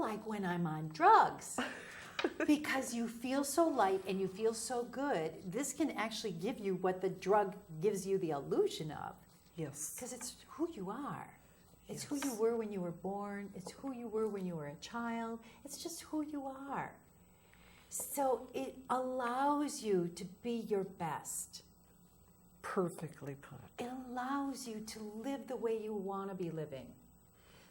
like when I'm on drugs. Because you feel so light and you feel so good. This can actually give you what the drug gives you the illusion of. Yes. Because it's who you are. It's Yes. who you were when you were born. It's who you were when you were a child. It's just who you are. So it allows you to be your best. Perfectly put. It allows you to live the way you want to be living.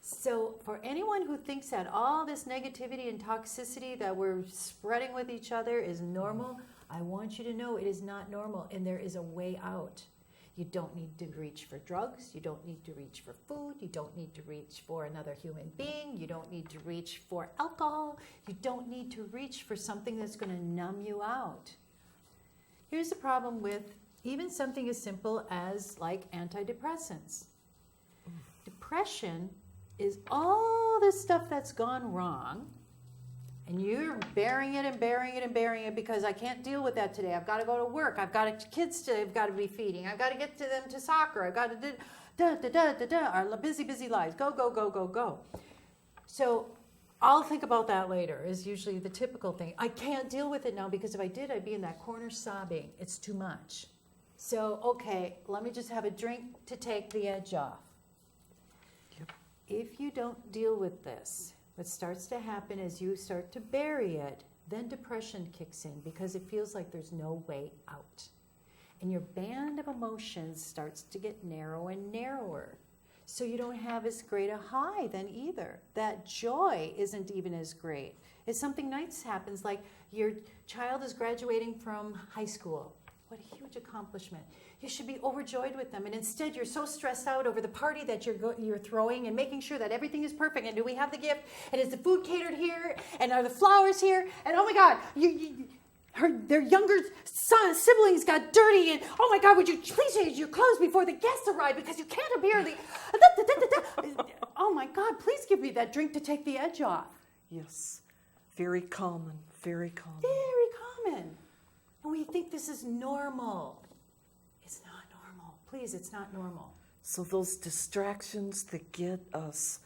So for anyone who thinks that all this negativity and toxicity that we're spreading with each other is normal, I want you to know it is not normal, and there is a way out. You don't need to reach for drugs. You don't need to reach for food. You don't need to reach for another human being. You don't need to reach for alcohol. You don't need to reach for something that's going to numb you out. Here's the problem with even something as simple as like antidepressants. Depression is all this stuff that's gone wrong, and you're bearing it and bearing it and bearing it because I can't deal with that today. I've got to go to work. I've got kids I've got to be feeding. I've got to get to them to soccer. I've got to our busy lives. Go, go, go, go, go. So I'll think about that later is usually the typical thing. I can't deal with it now because if I did, I'd be in that corner sobbing. It's too much. So, okay, let me just have a drink to take the edge off. If you don't deal with this, what starts to happen is you start to bury it, then depression kicks in because it feels like there's no way out. And your band of emotions starts to get narrow and narrower. So you don't have as great a high then either. That joy isn't even as great. If something nice happens, like your child is graduating from high school, what a huge accomplishment. You should be overjoyed with them, and instead you're so stressed out over the party that you're throwing and making sure that everything is perfect, and do we have the gift, and is the food catered here, and are the flowers here, and oh my God, their younger siblings got dirty, and oh my God, would you please change your clothes before the guests arrive because you can't appear the... Oh my God, please give me that drink to take the edge off. Yes. Very common, very common. Very common. And we think this is normal. It's not normal. Please, it's not normal. So those distractions that get us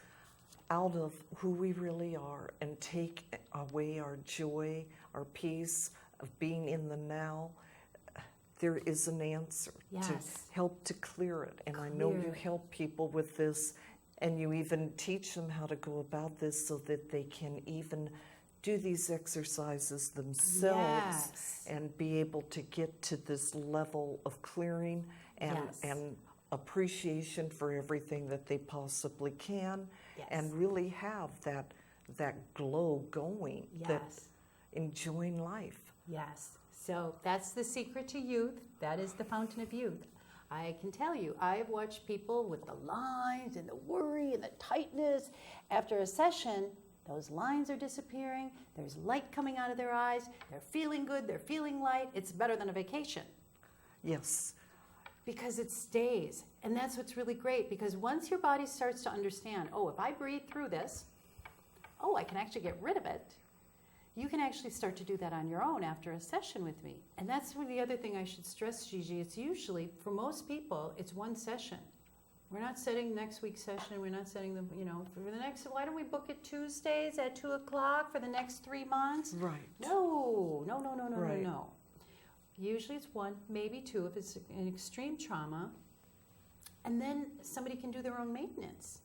out of who we really are and take away our joy, our peace of being in the now, there is an answer to help to clear it. And I know you help people with this, and you even teach them how to go about this so that they can even do these exercises themselves and be able to get to this level of clearing and appreciation for everything that they possibly can and really have that glow going, that enjoying life. Yes. So that's the secret to youth. That is the fountain of youth. I can tell you, I've watched people with the lines and the worry and the tightness. After a session, those lines are disappearing. There's light coming out of their eyes. They're feeling good. They're feeling light. It's better than a vacation. Yes. Because it stays. And that's what's really great, because once your body starts to understand, oh, if I breathe through this, oh, I can actually get rid of it. You can actually start to do that on your own after a session with me. And that's the other thing I should stress, Gigi. It's usually, for most people, it's one session. We're not setting next week's session. We're not setting them, for the next, why don't we book it Tuesdays at 2 o'clock for the next 3 months? Right. No. Right. No. Usually it's 1, maybe 2 if it's an extreme trauma. And then somebody can do their own maintenance.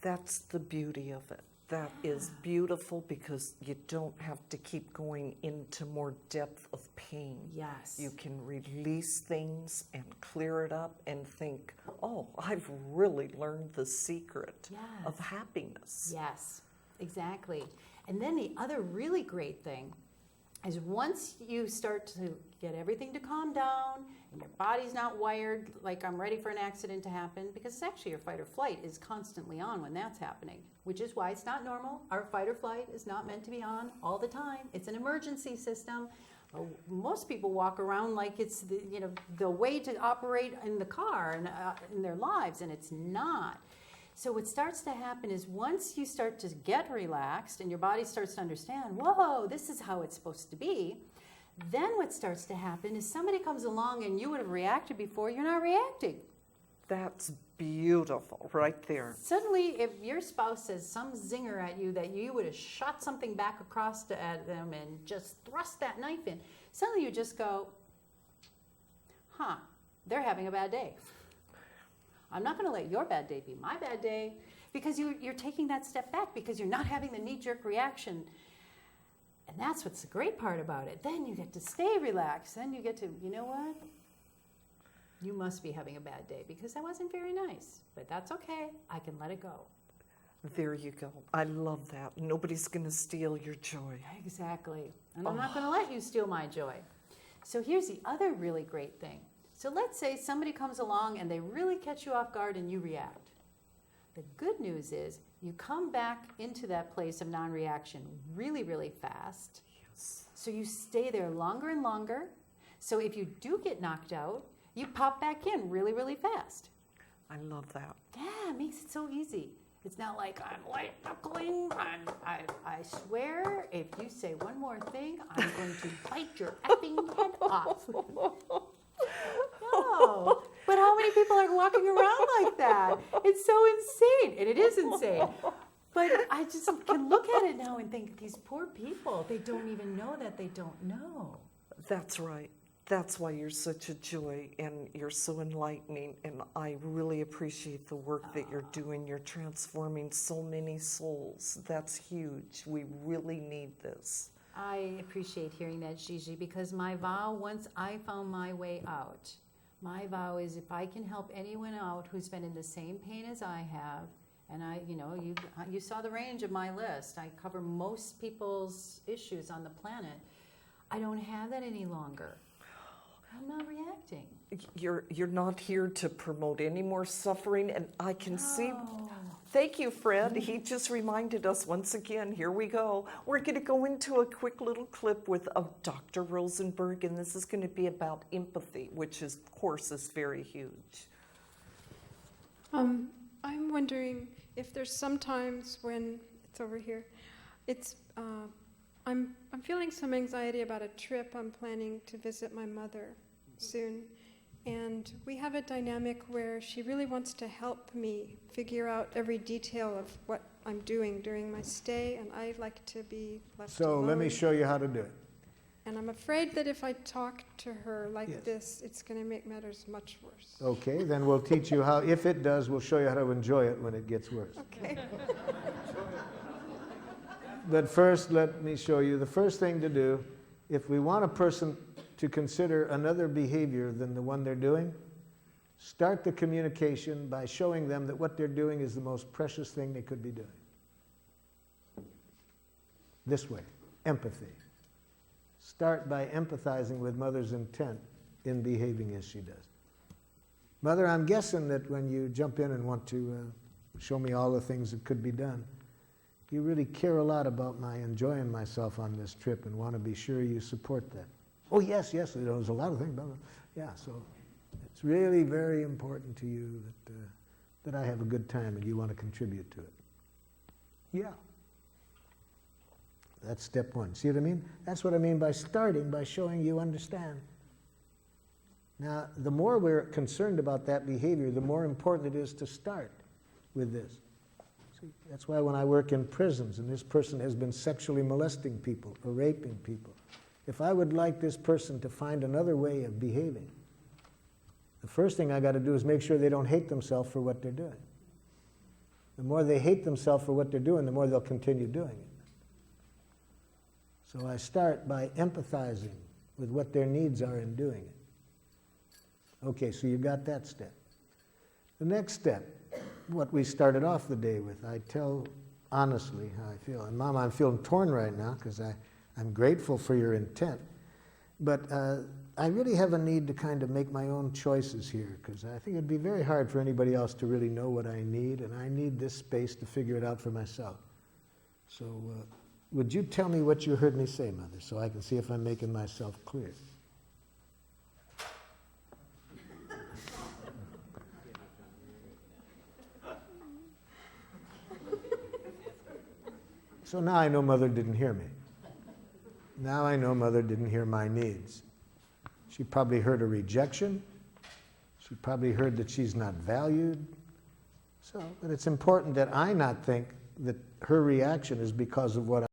That's the beauty of it. That is beautiful because you don't have to keep going into more depth of pain. Yes. You can release things and clear it up and think, oh, I've really learned the secret of happiness. Yes, exactly. And then the other really great thing is once you start to get everything to calm down and your body's not wired like I'm ready for an accident to happen, because it's actually your fight or flight is constantly on when that's happening, which is why it's not normal. Our fight or flight is not meant to be on all the time. It's an emergency system. Most people walk around like it's the way to operate in the car and in their lives, and it's not. So what starts to happen is once you start to get relaxed and your body starts to understand, whoa, this is how it's supposed to be, then what starts to happen is somebody comes along and you would have reacted before, you're not reacting. That's beautiful right there. Suddenly, if your spouse says some zinger at you that you would have shot something back across at them and just thrust that knife in, suddenly you just go, huh, they're having a bad day. I'm not going to let your bad day be my bad day, because you're taking that step back because you're not having the knee-jerk reaction. And that's what's the great part about it. Then you get to stay relaxed. Then you get to, you know what? You must be having a bad day because that wasn't very nice. But that's okay. I can let it go. There you go. I love that. Nobody's going to steal your joy. Exactly. And I'm not going to let you steal my joy. So here's the other really great thing. So let's say somebody comes along and they really catch you off guard and you react. The good news is you come back into that place of non-reaction really, really fast. Yes. So you stay there longer and longer. So if you do get knocked out, you pop back in really, really fast. I love that. Yeah, it makes it so easy. It's not like I'm white knuckling. I swear, if you say one more thing, I'm going to bite your effing head off. No, but how many people are walking around like that? It's so insane, and it is insane. But I just can look at it now and think, these poor people, they don't even know that they don't know. That's right. That's why you're such a joy and you're so enlightening, and I really appreciate the work that you're doing. You're transforming so many souls. That's huge. We really need this. I appreciate hearing that, Gigi, because my vow, once I found my way out, my vow is if I can help anyone out who's been in the same pain as I have, and you saw the range of my list. I cover most people's issues on the planet. I don't have that any longer. I'm not reacting. You're not here to promote any more suffering, and I can see. Thank you, Fred. He just reminded us once again. Here we go. We're going to go into a quick little clip with Dr. Rosenberg, and this is going to be about empathy, which is, of course, is very huge. I'm wondering if there's sometimes when it's over here, I'm feeling some anxiety about a trip. I'm planning to visit my mother soon, and we have a dynamic where she really wants to help me figure out every detail of what I'm doing during my stay, and I like to be left alone. So let me show you how to do it. And I'm afraid that if I talk to her like Yes. this, it's going to make matters much worse. Okay, then we'll teach you how. If it does, we'll show you how to enjoy it when it gets worse. Okay. But first, let me show you the first thing to do. If we want a person to consider another behavior than the one they're doing, start the communication by showing them that what they're doing is the most precious thing they could be doing. This way, empathy. Start by empathizing with Mother's intent in behaving as she does. Mother, I'm guessing that when you jump in and want to show me all the things that could be done, you really care a lot about my enjoying myself on this trip and want to be sure you support that. Oh, yes, there's a lot of things. Blah, blah. Yeah, so it's really very important to you that I have a good time and you want to contribute to it. Yeah. That's step one. See what I mean? That's what I mean by starting, by showing you understand. Now, the more we're concerned about that behavior, the more important it is to start with this. See, that's why when I work in prisons and this person has been sexually molesting people or raping people, if I would like this person to find another way of behaving, the first thing I got to do is make sure they don't hate themselves for what they're doing. The more they hate themselves for what they're doing, the more they'll continue doing it. So I start by empathizing with what their needs are in doing it. Okay, so you got that step. The next step, what we started off the day with, I tell honestly how I feel. And Mom, I'm feeling torn right now because I'm grateful for your intent. But I really have a need to kind of make my own choices here because I think it'd be very hard for anybody else to really know what I need, and I need this space to figure it out for myself. So would you tell me what you heard me say, Mother, so I can see if I'm making myself clear? So now I know Mother didn't hear me. Now I know Mother didn't hear my needs. She probably heard a rejection. She probably heard that she's not valued. So, but it's important that I not think that her reaction is because of what